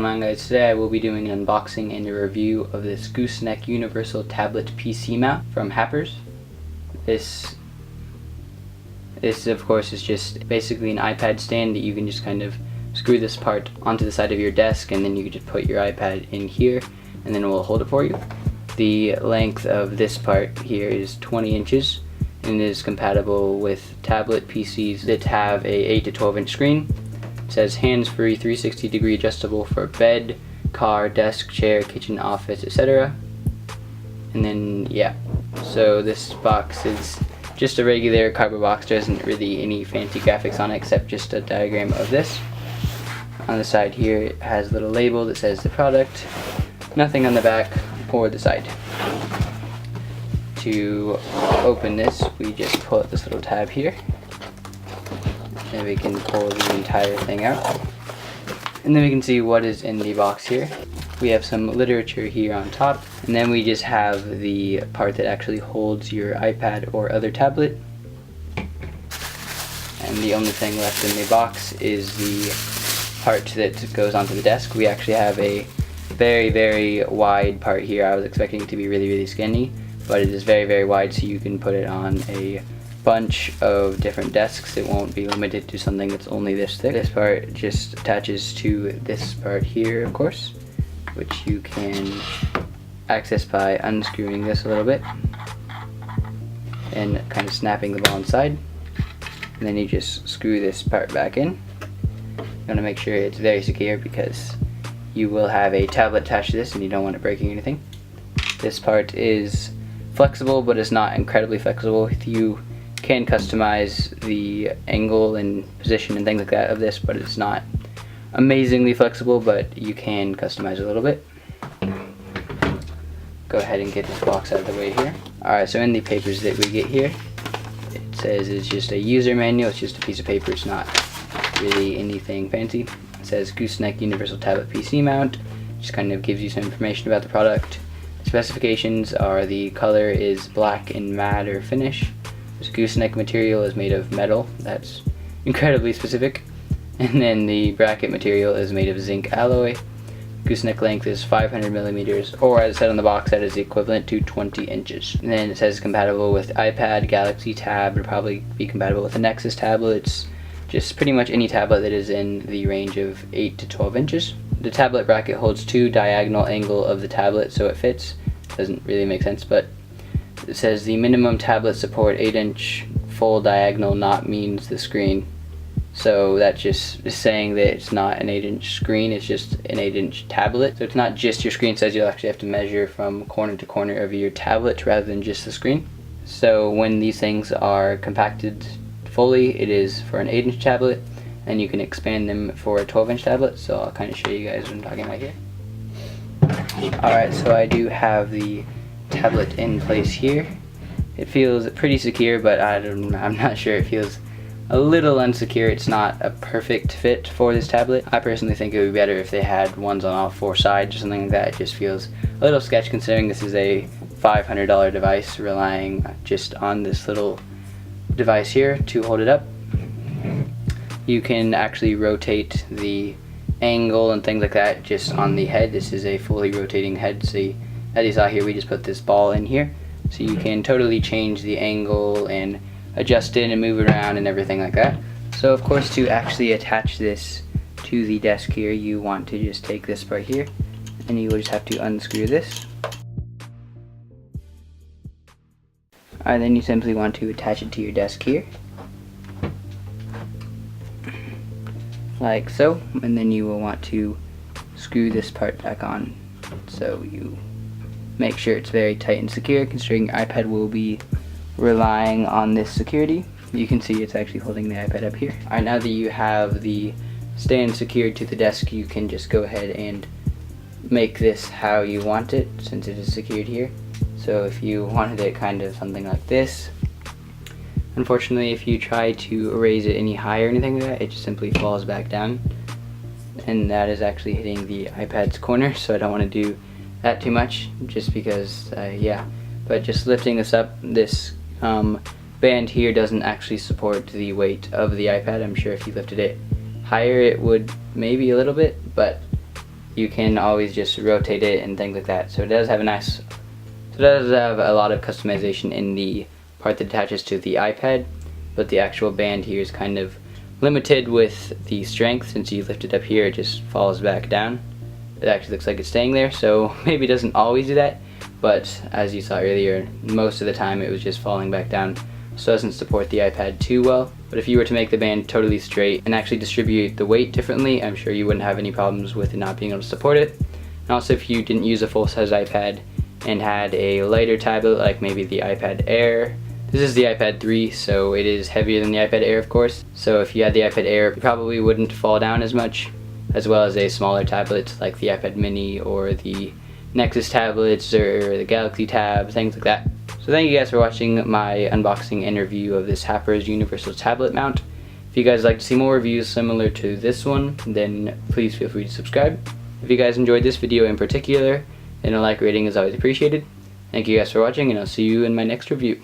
going on, guys? Today I will be doing an unboxing and a review of this Gooseneck Universal Tablet PC mount from Hapurs. This of course is just basically an iPad stand that you can just kind of screw this part onto the side of your desk, and then you can just put your iPad in here and then it will hold it for you. The length of this part here is 20 inches and is compatible with tablet PCs that have a 8 to 12 inch screen. It says hands-free 360 degree adjustable for bed, car, desk, chair, kitchen, office, etc. And then yeah, so this box is just a regular cardboard box. There isn't really any fancy graphics on it except just a diagram of this. On the side here it has a little label that says the product, nothing on the back or the side. To open this, we just pull out this little tab here, and we can pull the entire thing out, and then we can see what is in the box here. We have some literature here on top, and then we just have the part that actually holds your iPad or other tablet, and the only thing left in the box is the part that goes onto the desk. We actually have a very wide part here. I was expecting it to be really skinny, but it is very wide, so you can put it on a bunch of different desks. It won't be limited to something that's only this thick. This part just attaches to this part here, of course, which you can access by unscrewing this a little bit and kind of snapping the ball inside, and then you just screw this part back in. You want to make sure it's very secure because you will have a tablet attached to this and you don't want it breaking anything. This part is flexible, but it's not incredibly flexible. You can customize the angle and position and things like that of this, but it's not amazingly flexible, but you can customize a little bit. Go ahead and get this box out of the way here. Alright, so in the papers that we get here, it says it's just a user manual. It's just a piece of paper. It's not really anything fancy. It says Gooseneck Universal Tablet PC Mount. Just kind of gives you some information about the product. Specifications are the color is black and matte or finish. This gooseneck material is made of metal. That's incredibly specific. And then the bracket material is made of zinc alloy. Gooseneck length is 500 millimeters, or as it said on the box, that is equivalent to 20 inches. And then it says compatible with iPad, Galaxy Tab, would probably be compatible with the Nexus tablets. Just pretty much any tablet that is in the range of 8 to 12 inches. The tablet bracket holds 2 diagonal angle of the tablet, so it fits. Doesn't really make sense, but it says the minimum tablet support 8-inch full diagonal not means the screen. So that's just saying that it's not an 8-inch screen, it's just an 8-inch tablet. So it's not just your screen size, you'll actually have to measure from corner to corner of your tablet rather than just the screen. So when these things are compacted fully, it is for an 8-inch tablet, and you can expand them for a 12-inch tablet. So I'll kind of show you guys what I'm talking about here. Alright, so I do have the tablet in place here. It feels pretty secure, but I'm not sure. It feels a little unsecure. It's not a perfect fit for this tablet. I personally think it would be better if they had ones on all 4 sides or something like that. It just feels a little sketch considering this is a $500 device relying just on this little device here to hold it up. You can actually rotate the angle and things like that just on the head. This is a fully rotating head. See, as you saw here, we just put this ball in here, so you can totally change the angle and adjust it and move it around and everything like that. So of course, to actually attach this to the desk here, you want to just take this part here and you will just have to unscrew this. Alright, then you simply want to attach it to your desk here, like so, and then you will want to screw this part back on, so you make sure it's very tight and secure, considering your iPad will be relying on this security. You can see it's actually holding the iPad up here. Alright, now that you have the stand secured to the desk, you can just go ahead and make this how you want it, since it is secured here. So if you wanted it kind of something like this, unfortunately if you try to raise it any higher or anything like that, it just simply falls back down, and that is actually hitting the iPad's corner, so I don't want to do that too much, just because yeah. But just lifting this up, this band here doesn't actually support the weight of the iPad. I'm sure if you lifted it higher it would maybe a little bit, but you can always just rotate it and things like that. So it does have a lot of customization in the part that attaches to the iPad, but the actual band here is kind of limited with the strength. Since you lift it up here, it just falls back down. It actually looks like it's staying there, so maybe it doesn't always do that, but as you saw earlier, most of the time it was just falling back down, so it doesn't support the iPad too well. But if you were to make the band totally straight and actually distribute the weight differently, I'm sure you wouldn't have any problems with it not being able to support it. And also, if you didn't use a full-size iPad and had a lighter tablet like maybe the iPad Air, this is the iPad 3, so it is heavier than the iPad Air, of course. So if you had the iPad Air, it probably wouldn't fall down as much, as well as a smaller tablet like the iPad Mini or the Nexus tablets or the Galaxy Tab, things like that. So thank you guys for watching my unboxing and review of this Hapurs Universal Tablet Mount. If you guys like to see more reviews similar to this one, then please feel free to subscribe. If you guys enjoyed this video in particular, then a like rating is always appreciated. Thank you guys for watching, and I'll see you in my next review.